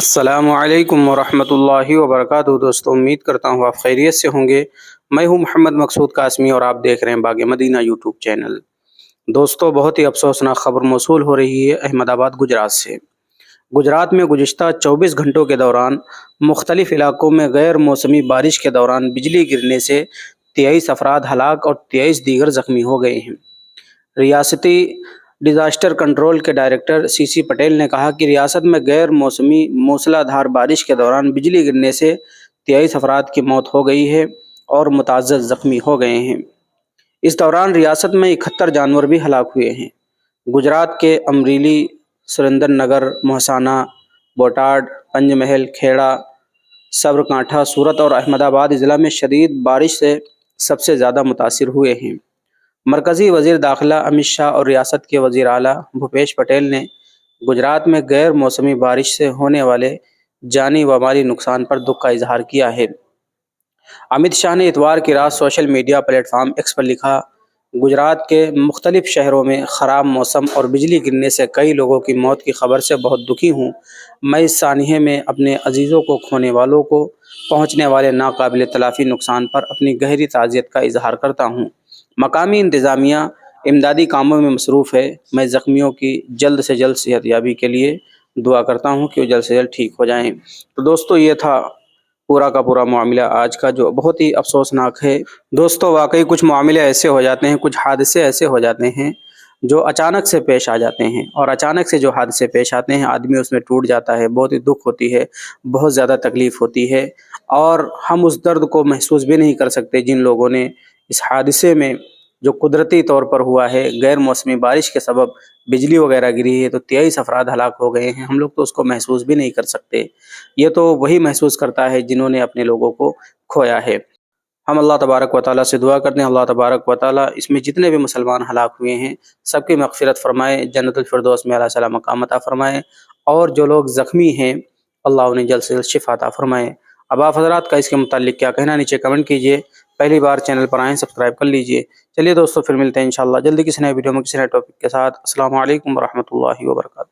السلام علیکم ورحمۃ اللہ وبرکاتہ دوستوں، امید کرتا ہوں آپ خیریت سے ہوں گے۔ میں ہوں محمد مقصود قاسمی اور آپ دیکھ رہے ہیں باغ مدینہ یوٹیوب چینل۔ دوستوں، بہت ہی افسوسناک خبر موصول ہو رہی ہے احمد آباد گجرات سے۔ گجرات میں گزشتہ 24 گھنٹوں کے دوران مختلف علاقوں میں غیر موسمی بارش کے دوران بجلی گرنے سے 23 افراد ہلاک اور 23 دیگر زخمی ہو گئے ہیں۔ ریاستی ڈیزاسٹر کنٹرول کے ڈائریکٹر سی پٹیل نے کہا کہ ریاست میں غیر موسمی موسلا دھار بارش کے دوران بجلی گرنے سے 23 افراد کی موت ہو گئی ہے اور متعدد زخمی ہو گئے ہیں۔ اس دوران ریاست میں 71 جانور بھی ہلاک ہوئے ہیں۔ گجرات کے امریلی، سریندر نگر، محسانہ، بوٹاڈ، پنج محل، کھیڑا، سبرکانٹھا، سورت اور احمد آباد اضلاع میں شدید بارش سے سب سے زیادہ متاثر ہوئے ہیں۔ مرکزی وزیر داخلہ امت شاہ اور ریاست کے وزیر اعلیٰ بھوپیش پٹیل نے گجرات میں غیر موسمی بارش سے ہونے والے جانی و مالی نقصان پر دکھ کا اظہار کیا ہے۔ امت شاہ نے اتوار کی رات social media platform X پر لکھا، گجرات کے مختلف شہروں میں خراب موسم اور بجلی گرنے سے کئی لوگوں کی موت کی خبر سے بہت دکھی ہوں۔ میں اس سانحے میں اپنے عزیزوں کو کھونے والوں کو پہنچنے والے ناقابل تلافی نقصان پر اپنی گہری تعزیت کا اظہار کرتا ہوں۔ مقامی انتظامیہ امدادی کاموں میں مصروف ہے۔ میں زخمیوں کی جلد سے جلد صحت یابی کے لیے دعا کرتا ہوں کہ وہ جلد سے جلد ٹھیک ہو جائیں۔ تو دوستو، یہ تھا پورا کا پورا معاملہ آج کا، جو بہت ہی افسوسناک ہے۔ دوستو، واقعی کچھ معاملے ایسے ہو جاتے ہیں، کچھ حادثے ایسے ہو جاتے ہیں جو اچانک سے پیش آ جاتے ہیں، اور اچانک سے جو حادثے پیش آتے ہیں آدمی اس میں ٹوٹ جاتا ہے، بہت ہی دکھ ہوتی ہے، بہت زیادہ تکلیف ہوتی ہے، اور ہم اس درد کو محسوس بھی نہیں کر سکتے جن لوگوں نے اس حادثے میں، جو قدرتی طور پر ہوا ہے، غیر موسمی بارش کے سبب بجلی وغیرہ گری ہے تو 23 افراد ہلاک ہو گئے ہیں، ہم لوگ تو اس کو محسوس بھی نہیں کر سکتے۔ یہ تو وہی محسوس کرتا ہے جنہوں نے اپنے لوگوں کو کھویا ہے۔ ہم اللہ تبارک و تعالیٰ سے دعا کرتے ہیں، اللہ تبارک و تعالیٰ اس میں جتنے بھی مسلمان ہلاک ہوئے ہیں سب کی مغفرت فرمائے، جنت الفردوس میں اعلیٰ صلاح مقام عطا فرمائے، اور جو لوگ زخمی ہیں اللہ انہیں جلد سے جلد شفا عطا فرمائے۔ اب آپ حضرات کا اس کے متعلق کیا کہنا، نیچے کمنٹ کیجئے۔ پہلی بار چینل پر آئیں سبسکرائب کر لیجئے۔ چلیے دوستو، پھر ملتے ہیں انشاءاللہ جلدی کسی نئے ویڈیو میں کسی نئے ٹاپک کے ساتھ۔ السلام علیکم ورحمۃ اللہ وبرکاتہ۔